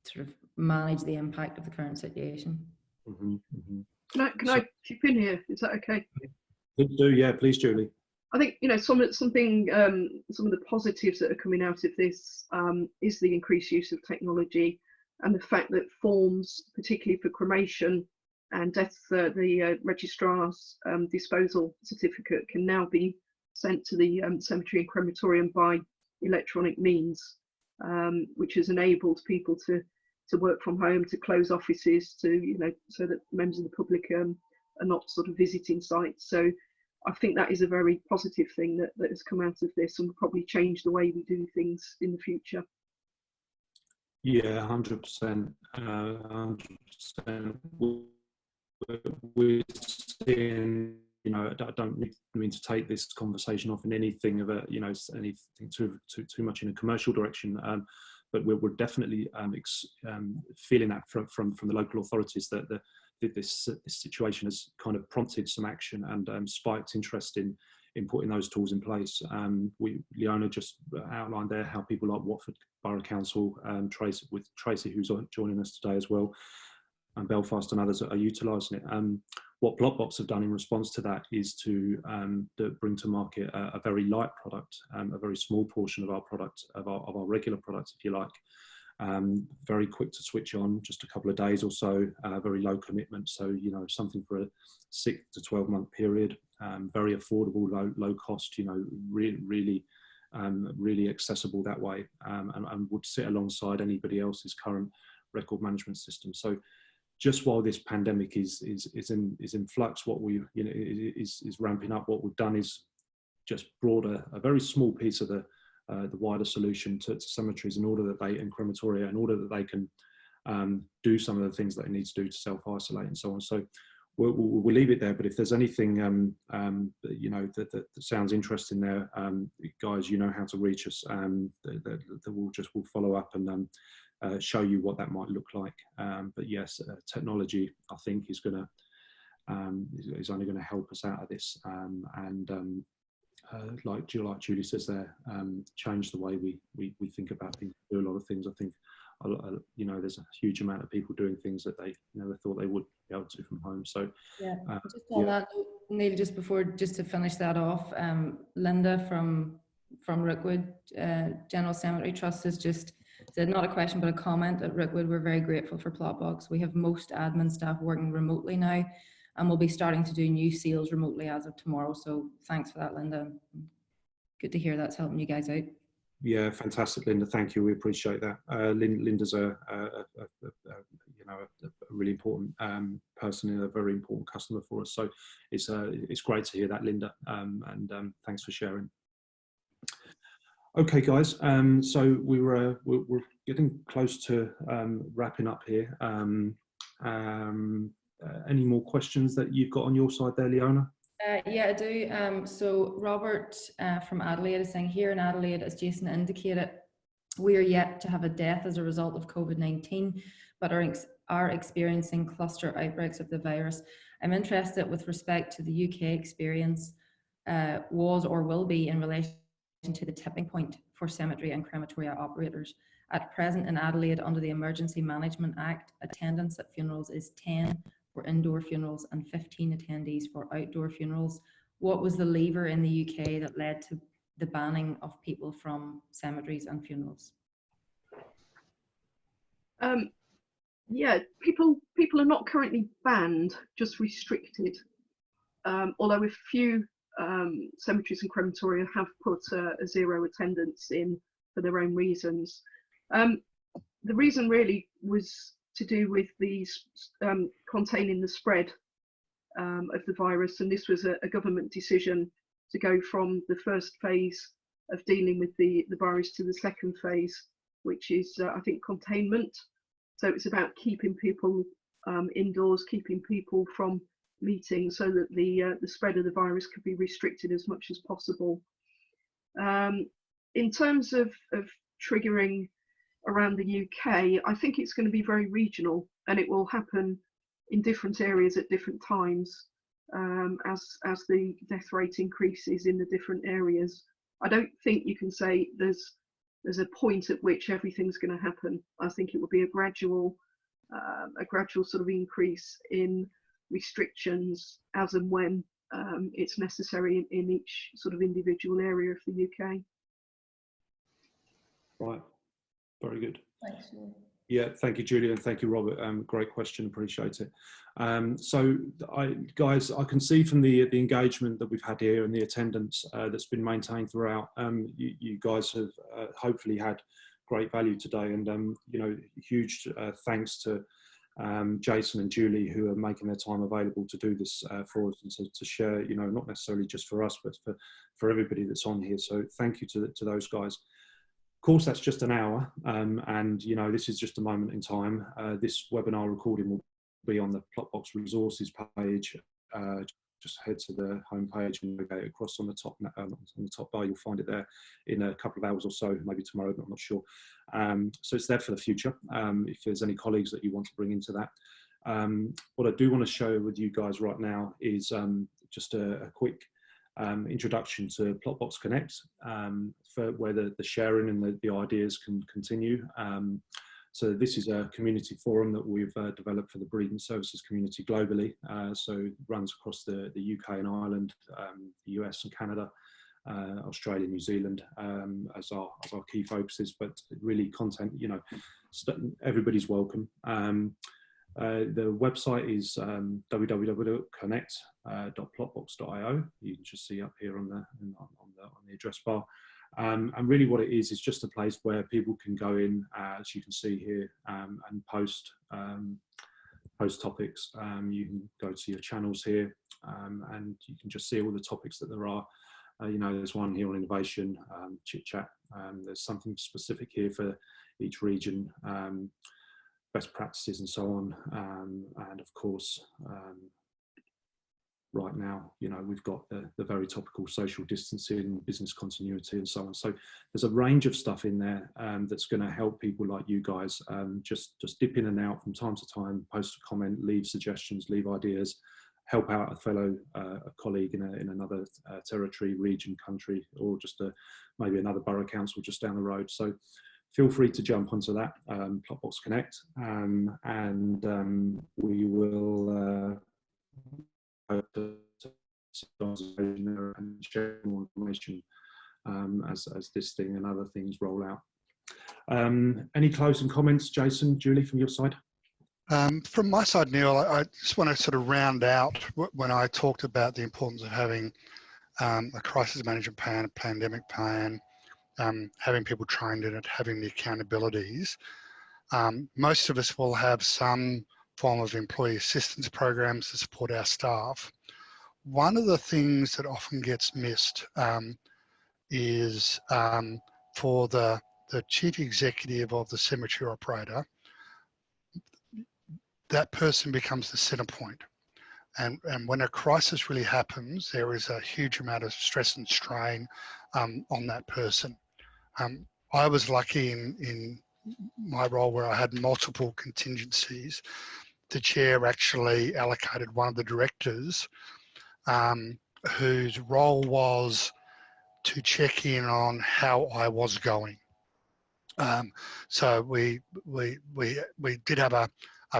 sort of manage the impact of the current situation. Mm-hmm, mm-hmm. Can I chip in here? Is that okay? Please do, yeah, please, Julie. I think some of the positives that are coming out of this is the increased use of technology, and the fact that forms, particularly for cremation and death, the registrar's disposal certificate can now be sent to the cemetery and crematorium by electronic means, which has enabled people to work from home, to close offices, so that members of the public are not sort of visiting sites. So I think that is a very positive thing that has come out of this, and will probably change the way we do things in the future. Yeah, 100%. 100%. We're seeing, I don't mean to take this conversation off in anything of anything too much in a commercial direction, but we're definitely feeling that from the local authorities, that this situation has kind of prompted some action and spiked interest in putting those tools in place. Leona just outlined there how people like Watford Borough Council, Tracy, who's joining us today as well, and Belfast and others are utilising it. What Plotbox have done in response to that is to bring to market a very light product, a very small portion of our product, of our regular products, if you like. Very quick to switch on, just a couple of days or so, very low commitment. So, something for a 6 to 12 month period, very affordable, low cost, really accessible that way, and would sit alongside anybody else's current record management system. So just while this pandemic is in flux, what we, is ramping up, what we've done is just brought a very small piece of the wider solution to cemeteries in order that they, and crematoria, in order that they can do some of the things that they need to do to self-isolate and so on. So we'll leave it there, but if there's anything you know that sounds interesting there, guys, you know how to reach us. That we'll follow up and show you what that might look like. But yes, technology, I think, is only going to help us out of this, like Julie says there, change the way we think about things, do a lot of things. I think, you know, there's a huge amount of people doing things that they never thought they would be able to from home. So yeah, just on that note, Neil, just to finish that off, Linda from Rookwood General Cemetery Trust has just said, not a question but a comment, at Rookwood we're very grateful for Plotbox. We have most admin staff working remotely now, and we'll be starting to do new sales remotely as of tomorrow. So thanks for that, Linda. Good to hear that's helping you guys out. Yeah, fantastic, Linda. Thank you. We appreciate that. Linda's you know, a really important person and a very important customer for us. So it's great to hear that, Linda. And thanks for sharing. Okay, guys. So we're getting close to wrapping up here. Any more questions that you've got on your side there, Leona? Yeah, I do. So Robert from Adelaide is saying, here in Adelaide, as Jason indicated, we are yet to have a death as a result of COVID-19, but are experiencing cluster outbreaks of the virus. I'm interested with respect to the UK experience was or will be in relation to the tipping point for cemetery and crematoria operators. At present in Adelaide, under the Emergency Management Act, attendance at funerals is 10 for indoor funerals and 15 attendees for outdoor funerals. What was the lever in the UK that led to the banning of people from cemeteries and funerals? Yeah, people are not currently banned, just restricted. Although a few cemeteries and crematoria have put a zero attendance in for their own reasons. The reason really was to do with these containing the spread of the virus, and this was a government decision to go from the first phase of dealing with the virus to the second phase, which is I think containment. So it's about keeping people indoors, keeping people from meeting, so that the spread of the virus could be restricted as much as possible. In terms of triggering around the UK, I think it's going to be very regional, and it will happen in different areas at different times as the death rate increases in the different areas. I don't think you can say there's a point at which everything's going to happen. I think it will be a gradual sort of increase in restrictions as and when it's necessary in each sort of individual area of the UK. Right. Very good. Thanks, Julie. Yeah, thank you, Julie, and thank you, Robert. Great question, appreciate it. So, guys, I can see from the engagement that we've had here and the attendance that's been maintained throughout, you guys have hopefully had great value today, and you know, huge thanks to Jason and Julie, who are making their time available to do this for us and to share, you know, not necessarily just for us, but for everybody that's on here. So thank you to those guys. Of course, that's just an hour, and you know, this is just a moment in time. This webinar recording will be on the Plotbox resources page. Just head to the home page and go across on the top bar. You'll find it there in a couple of hours or so, maybe tomorrow, but I'm not sure. So it's there for the future. If there's any colleagues that you want to bring into that. What I do want to share with you guys right now is just a quick introduction to Plotbox Connect, for where the sharing and the ideas can continue. So this is a community forum that we've developed for the bereavement services community globally. So it runs across the UK and Ireland, the US and Canada, Australia, New Zealand as our key focuses, but really content, you know, everybody's welcome. The website is www.connect.plotbox.io. You can just see up here on the address bar. And really what it is just a place where people can go in, as you can see here, and post topics. You can go to your channels here, and you can just see all the topics that there are. You know, there's one here on innovation, chit chat. There's something specific here for each region, best practices and so on. And of course, right now, you know, we've got the very topical social distancing, business continuity and so on. So there's a range of stuff in there that's going to help people like you guys just dip in and out from time to time, post a comment, leave suggestions, leave ideas, help out a fellow a colleague in another territory, region, country, or just maybe another borough council just down the road. So feel free to jump onto that, Plotbox Connect, and we will and share more information as this thing and other things roll out. Any closing comments, Jason, Julie, from your side? From my side, Neil, I just want to sort of round out when I talked about the importance of having a crisis management plan, a pandemic plan, having people trained in it, having the accountabilities. Most of us will have some form of employee assistance programs to support our staff. One of the things that often gets missed is for the chief executive of the cemetery operator, that person becomes the center point. And when a crisis really happens, there is a huge amount of stress and strain on that person. I was lucky in my role where I had multiple contingencies. The chair actually allocated one of the directors whose role was to check in on how I was going. So we did have a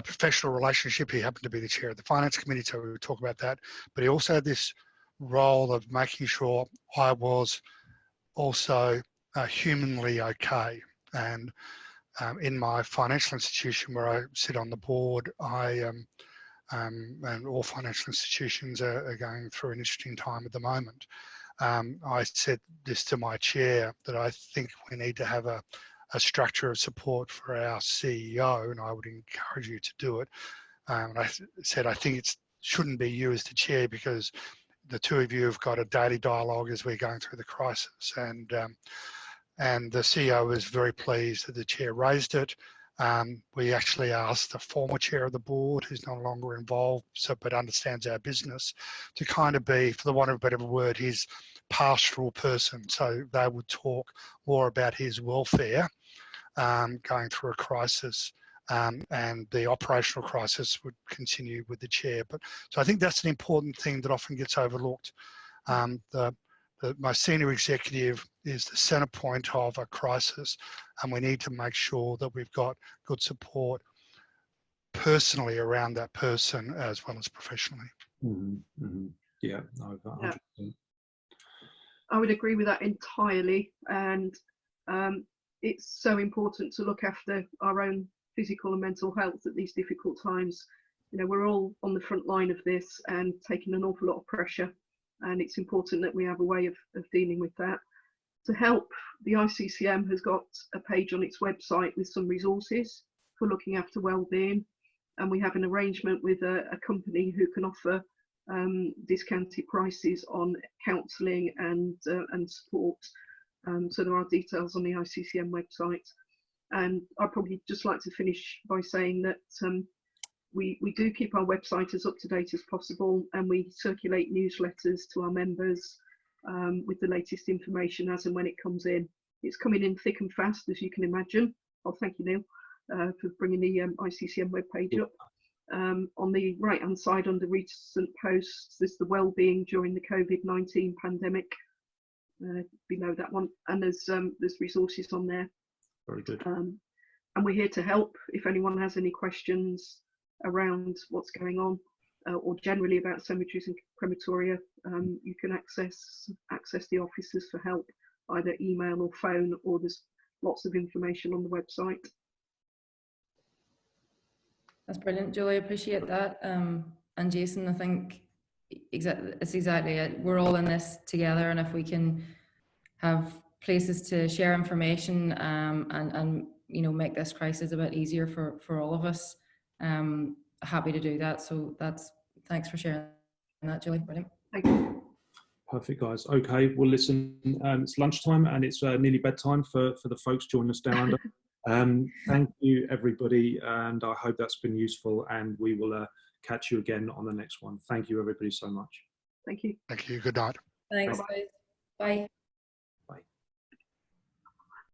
professional relationship. He happened to be the chair of the finance committee, so we would talk about that. But he also had this role of making sure I was also humanly okay. And in my financial institution where I sit on the board, and all financial institutions are going through an interesting time at the moment. I said this to my chair, that I think we need to have a structure of support for our CEO, and I would encourage you to do it. And I said, I think it shouldn't be you as the chair, because the two of you have got a daily dialogue as we're going through the crisis. And the CEO was very pleased that the chair raised it. We actually asked the former chair of the board, who's no longer involved, but understands our business, to kind of be, for the want of a better word, his pastoral person. So they would talk more about his welfare going through a crisis, and the operational crisis would continue with the chair. So I think that's an important thing that often gets overlooked. My senior executive is the center point of a crisis, and we need to make sure that we've got good support personally around that person as well as professionally. Mm-hmm. Mm-hmm. Yeah, no, 100%. I would agree with that entirely, and it's so important to look after our own physical and mental health at these difficult times. You know, we're all on the front line of this and taking an awful lot of pressure, and it's important that we have a way of dealing with that. To help, the ICCM has got a page on its website with some resources for looking after wellbeing, and we have an arrangement with a company who can offer discounted prices on counselling and support. So there are details on the ICCM website. And I'd probably just like to finish by saying that we do keep our website as up to date as possible, and we circulate newsletters to our members with the latest information as and when it comes in. It's coming in thick and fast, as you can imagine. Oh, thank you, Neil, for bringing the ICCM webpage up. On the right hand side under recent posts, there's the wellbeing during the COVID-19 pandemic. Below that one, and there's resources on there. Very good. And we're here to help if anyone has any questions around what's going on or generally about cemeteries and crematoria. You can access the offices for help, either email or phone, or there's lots of information on the website. That's brilliant, Julie. I appreciate that. And Jason, I think it's exactly it. We're all in this together, and if we can have places to share information and you know, make this crisis a bit easier for all of us, happy to do that. So thanks for sharing that, Julie. Brilliant. Thank you. Perfect, guys. Okay, well, listen, it's lunchtime and it's nearly bedtime for the folks joining us down under. Thank you, everybody, and I hope that's been useful, and we will catch you again on the next one. Thank you, everybody, so much. Thank you. Thank you. Good night. Thanks, Bye-bye. guys. Bye.